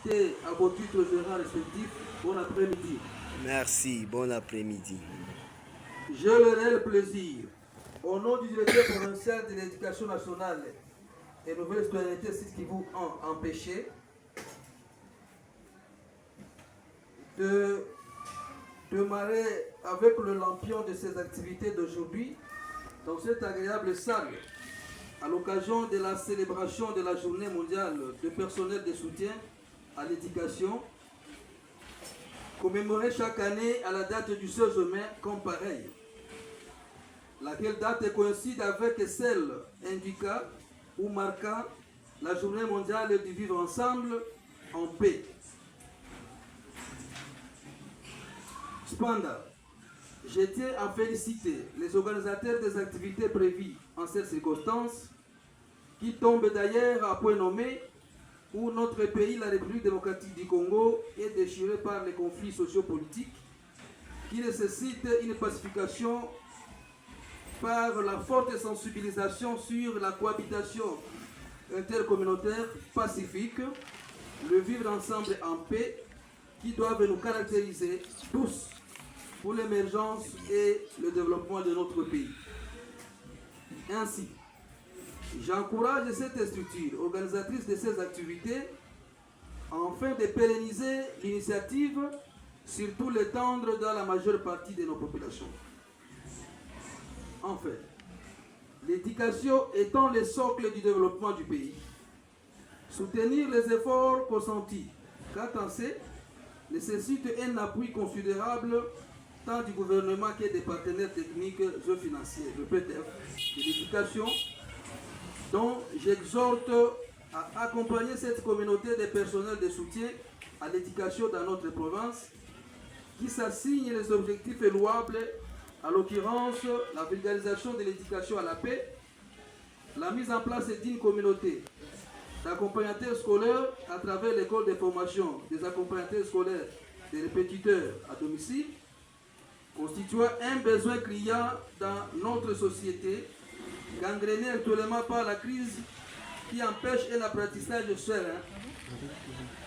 À vos titres généraux respectifs, bon après-midi. Merci, bon après-midi. J'ai le réel plaisir, au nom du directeur provincial de l'éducation nationale et nouvelle citoyenneté, c'est ce qui vous a empêché, de démarrer avec le lampion de ces activités d'aujourd'hui dans cette agréable salle à l'occasion de la célébration de la journée mondiale de personnel de soutien à l'éducation, commémorée chaque année à la date du 16 mai comme pareil, laquelle date coïncide avec celle indiquant ou marquant la journée mondiale du vivre ensemble en paix. Cependant, je tiens à féliciter les organisateurs des activités prévues en cette circonstance, qui tombent d'ailleurs à point nommé où notre pays, la République démocratique du Congo, est déchiré par les conflits sociopolitiques qui nécessitent une pacification par la forte sensibilisation sur la cohabitation intercommunautaire pacifique, le vivre ensemble en paix, qui doivent nous caractériser tous pour l'émergence et le développement de notre pays. Ainsi, j'encourage cette structure organisatrice de ces activités afin de pérenniser l'initiative, surtout l'étendre dans la majeure partie de nos populations. En fait, l'éducation étant le socle du développement du pays, soutenir les efforts consentis quant à ces nécessite un appui considérable tant du gouvernement que des partenaires techniques et financiers, le PTF, de l'éducation, dont j'exhorte à accompagner cette communauté de personnels de soutien à l'éducation dans notre province, qui s'assigne les objectifs louables, à l'occurrence la vulgarisation de l'éducation à la paix, la mise en place d'une communauté d'accompagnateurs scolaires à travers l'école de formation des accompagnateurs scolaires des répétiteurs à domicile, constituant un besoin criant dans notre société, gangréné actuellement par la crise qui empêche un apprentissage serein,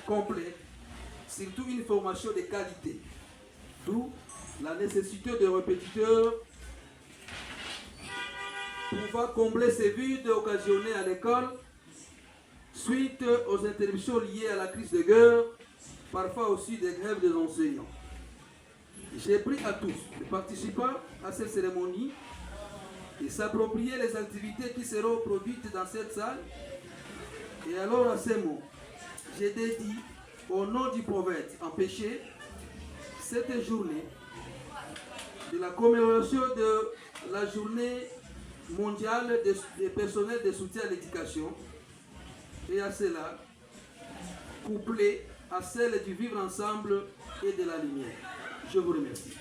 complet, surtout une formation de qualité. D'où la nécessité de répétiteurs pouvant combler ces vides occasionnés à l'école suite aux interruptions liées à la crise de guerre, parfois aussi des grèves des enseignants. J'ai pris à tous les participants à cette cérémonie et s'approprier les activités qui seront produites dans cette salle. Et alors à ces mots, j'ai dédié au nom du prophète empêché cette journée de la commémoration de la journée mondiale des personnels de soutien à l'éducation, et à cela couplé à celle du vivre ensemble et de la lumière. Je vous remercie.